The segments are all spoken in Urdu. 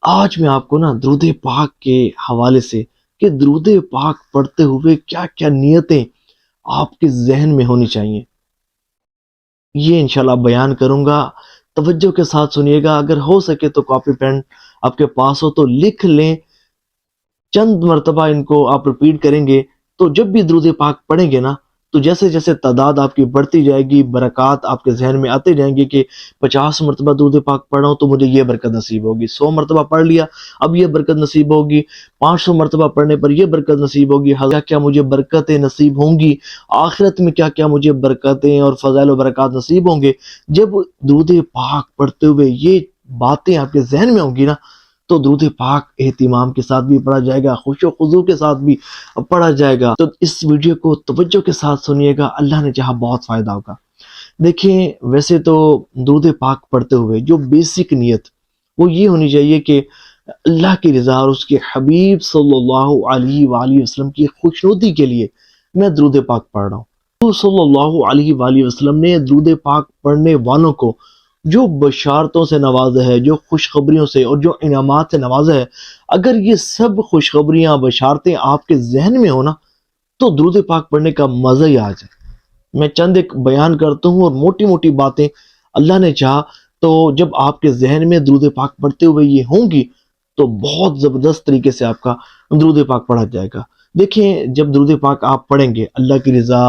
آج میں آپ کو درود پاک کے حوالے سے کہ درود پاک پڑھتے ہوئے کیا کیا نیتیں آپ کے ذہن میں ہونی چاہیے، یہ انشاءاللہ بیان کروں گا۔ توجہ کے ساتھ سنیے گا، اگر ہو سکے تو کاپی پین آپ کے پاس ہو تو لکھ لیں، چند مرتبہ ان کو آپ ریپیٹ کریں گے تو جب بھی درود پاک پڑھیں گے تو جیسے جیسے تعداد آپ کی بڑھتی جائے گی، برکات آپ کے ذہن میں آتے جائیں گے کہ 50 مرتبہ درود پاک پڑھا ہوں تو مجھے یہ برکت نصیب ہوگی، 100 مرتبہ پڑھ لیا اب یہ برکت نصیب ہوگی، 500 مرتبہ پڑھنے پر یہ برکت نصیب ہوگی، کیا کیا مجھے برکتیں نصیب ہوں گی، آخرت میں کیا کیا مجھے برکتیں اور فضائل و برکات نصیب ہوں گے۔ جب درود پاک پڑھتے ہوئے یہ باتیں آپ کے ذہن میں ہوں گی تو درود پاک اہتمام کے ساتھ بھی پڑھا جائے گا، خوش و خضوع کے ساتھ بھی پڑھا جائے گا۔ تو اس ویڈیو کو توجہ کے ساتھ سنیے گا، اللہ نے چاہا بہت فائدہ ہوگا۔ دیکھیں، ویسے تو درود پاک پڑھتے ہوئے جو بیسک نیت وہ یہ ہونی چاہیے کہ اللہ کی رضا اور اس کے حبیب صلی اللہ علیہ وآلہ وسلم کی خوشنودی کے لیے میں درود پاک پڑھ رہا ہوں۔ تو صلی اللہ علیہ وآلہ وسلم نے درود پاک پڑھنے والوں کو جو بشارتوں سے نوازا ہے، جو خوشخبریوں سے اور جو انعامات سے نوازا ہے، اگر یہ سب خوشخبریاں بشارتیں آپ کے ذہن میں ہونا تو درود پاک پڑھنے کا مزہ ہی آ جائے۔ میں چند ایک بیان کرتا ہوں اور موٹی موٹی باتیں اللہ نے چاہا تو جب آپ کے ذہن میں درود پاک پڑھتے ہوئے یہ ہوں گی تو بہت زبردست طریقے سے آپ کا درود پاک پڑھا جائے گا۔ دیکھیں، جب درود پاک آپ پڑھیں گے، اللہ کی رضا،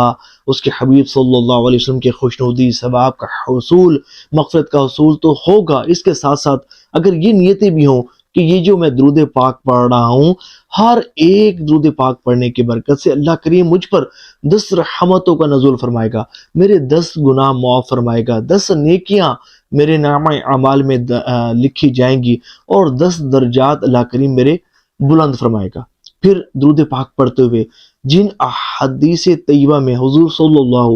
اس کے حبیب صلی اللہ علیہ وسلم کے خوشنودی، ثواب کا حصول، مغفرت کا حصول تو ہوگا، اس کے ساتھ ساتھ اگر یہ نیتیں بھی ہوں کہ یہ جو میں درود پاک پڑھ رہا ہوں، ہر ایک درود پاک پڑھنے کی برکت سے اللہ کریم مجھ پر 10 رحمتوں کا نزول فرمائے گا، میرے 10 گناہ معاف فرمائے گا، 10 نیکیاں میرے نامہ اعمال میں لکھی جائیں گی اور 10 درجات اللہ کریم میرے بلند فرمائے گا۔ پھر درود پاک پڑھتے ہوئے جن احادیث طیبہ میں حضور صلی اللہ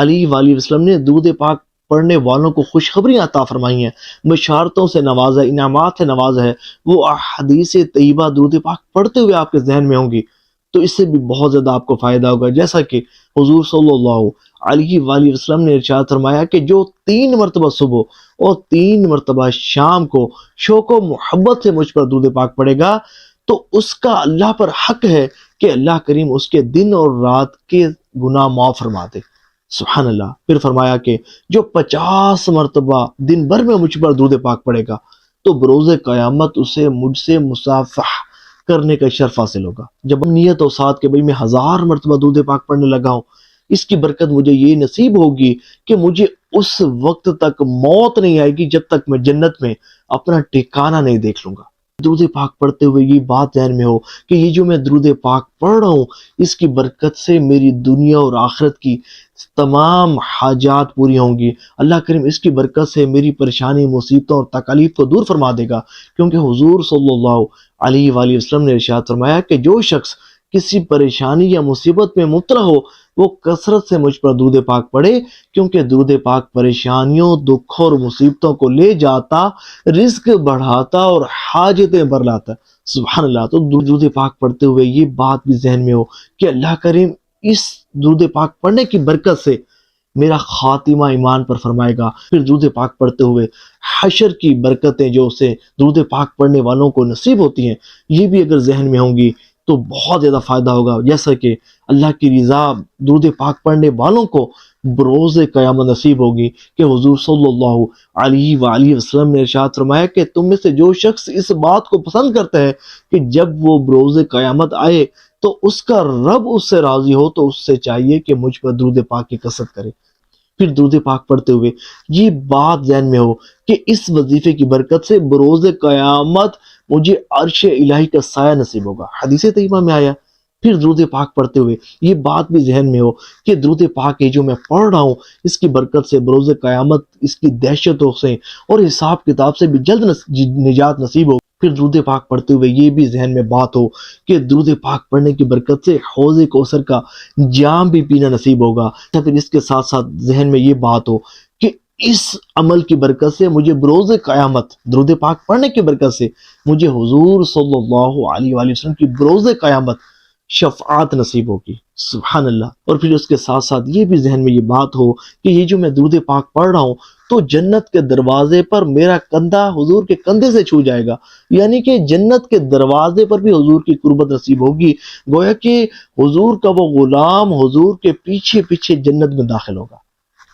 علیہ وآلہ وسلم نے درود پاک پڑھنے والوں کو خوشخبریاں عطا فرمائی ہیں، بشارتوں سے نوازا ہے، انعامات سے نوازا ہے، وہ احادیث طیبہ درود پاک پڑھتے ہوئے آپ کے ذہن میں ہوں گی تو اس سے بھی بہت زیادہ آپ کو فائدہ ہوگا۔ جیسا کہ حضور صلی اللہ علیہ وآلہ وسلم نے ارشاد فرمایا کہ جو 3 مرتبہ صبح اور 3 مرتبہ شام کو شوق و محبت سے مجھ پر درود پاک پڑھے گا تو اس کا اللہ پر حق ہے کہ اللہ کریم اس کے دن اور رات کے گناہ معاف فرما دے۔ سبحان اللہ۔ پھر فرمایا کہ جو 50 مرتبہ دن بھر میں مجھ پر درود پاک پڑھے گا تو بروز قیامت اسے مجھ سے مصافحہ کرنے کا شرف حاصل ہوگا۔ جب نیت اور ساتھ کہ میں 1000 مرتبہ درود پاک پڑھنے لگا ہوں، اس کی برکت مجھے یہ نصیب ہوگی کہ مجھے اس وقت تک موت نہیں آئے گی جب تک میں جنت میں اپنا ٹھکانہ نہیں دیکھ لوں گا۔ درود پاک پڑھتے ہوئے یہ بات ذہن میں ہو کہ یہ جو میں درود پاک پڑھ رہا ہوں اس کی برکت سے میری دنیا اور آخرت کی تمام حاجات پوری ہوں گی، اللہ کریم اس کی برکت سے میری پریشانی، مصیبتوں اور تکالیف کو دور فرما دے گا، کیونکہ حضور صلی اللہ علیہ وآلہ وسلم نے ارشاد فرمایا کہ جو شخص کسی پریشانی یا مصیبت میں مبتلا ہو وہ کثرت سے مجھ پر درود پاک پڑھے، کیونکہ درود پاک پریشانیوں، دکھوں اور مصیبتوں کو لے جاتا، رزق بڑھاتا اور حاجتیں بھر لاتا۔ سبحان اللہ۔ تو درود پاک پڑھتے ہوئے یہ بات بھی ذہن میں ہو کہ اللہ کریم اس درود پاک پڑھنے کی برکت سے میرا خاتمہ ایمان پر فرمائے گا۔ پھر درود پاک پڑھتے ہوئے حشر کی برکتیں جو اسے درود پاک پڑھنے والوں کو نصیب ہوتی ہیں یہ بھی اگر ذہن میں ہوں گی تو بہت زیادہ فائدہ ہوگا۔ جیسا کہ اللہ کی رضا درود پاک پڑھنے والوں کو بروز قیامت نصیب ہوگی کہ حضور صلی اللہ علیہ وآلہ وسلم نے ارشاد فرمایا کہ تم میں سے جو شخص اس بات کو پسند کرتا ہے کہ جب وہ بروز قیامت آئے تو اس کا رب اس سے راضی ہو تو اس سے چاہیے کہ مجھ پر درود پاک کی کثرت کرے۔ پھر درود پاک پڑھتے ہوئے یہ بات ذہن میں ہو کہ اس وظیفے کی برکت سے بروز قیامت مجھے عرش الہی کا سایہ نصیب ہوگا، حدیث طیبہ میں آیا۔ پھر درود پاک پڑھتے ہوئے یہ بات بھی ذہن میں ہو کہ درود پاک جو میں پڑھ رہا ہوں اس کی برکت سے بروز قیامت اس کی دہشتوں سے اور حساب کتاب سے بھی جلد نجات نصیب ہو۔ پھر درود پاک پڑھتے ہوئے یہ بھی ذہن میں بات ہو کہ درود پاک پڑھنے کی برکت سے حوض کوثر کا جام بھی پینا نصیب ہوگا۔ پھر اس کے ساتھ ساتھ ذہن میں یہ بات ہو کہ اس عمل کی برکت سے مجھے بروز قیامت، درود پاک پڑھنے کی برکت سے مجھے حضور صلی اللہ علیہ وآلہ وسلم کی بروز قیامت شفاعت نصیب ہوگی. سبحان اللہ. اور پھر اس کے ساتھ ساتھ یہ بھی ذہن میں یہ بات ہو کہ یہ جو میں درود پاک پڑھ رہا ہوں تو جنت کے دروازے پر میرا کندھا حضور کے کندھے سے چھو جائے گا، یعنی کہ جنت کے دروازے پر بھی حضور کی قربت نصیب ہوگی. گویا کہ حضور کا وہ غلام حضور کے پیچھے پیچھے جنت میں داخل ہوگا.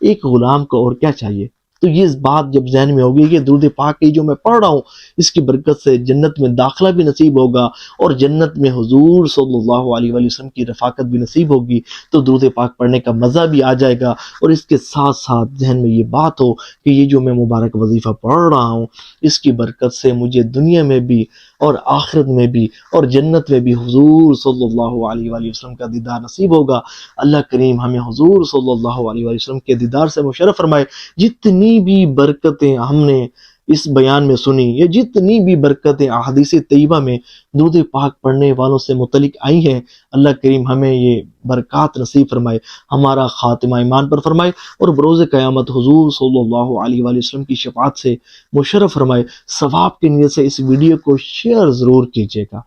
ایک غلام کو اور کیا چاہیے؟ تو یہ بات جب ذہن میں ہوگی کہ درود پاک کی جو میں پڑھ رہا ہوں اس کی برکت سے جنت میں داخلہ بھی نصیب ہوگا اور جنت میں حضور صلی اللہ علیہ وآلہ وسلم کی رفاقت بھی نصیب ہوگی، تو درود پاک پڑھنے کا مزہ بھی آ جائے گا. اور اس کے ساتھ ساتھ ذہن میں یہ بات ہو کہ یہ جو میں مبارک وظیفہ پڑھ رہا ہوں اس کی برکت سے مجھے دنیا میں بھی اور آخرت میں بھی اور جنت میں بھی حضور صلی اللہ علیہ وآلہ وسلم کا دیدار نصیب ہوگا. اللہ کریم ہمیں حضور صلی اللہ علیہ وآلہ وسلم کے دیدار سے مشرف فرمائے. جتنی بھی برکتیں ہم نے اس بیان میں سنی، یا جتنی بھی برکتیں احادیث طیبہ میں درود پاک پڑھنے والوں سے متعلق آئی ہیں، اللہ کریم ہمیں یہ برکات نصیب فرمائے، ہمارا خاتمہ ایمان پر فرمائے اور بروز قیامت حضور صلی اللہ علیہ وآلہ وسلم کی شفاعت سے مشرف فرمائے. ثواب کی نیت سے اس ویڈیو کو شیئر ضرور کیجیے گا.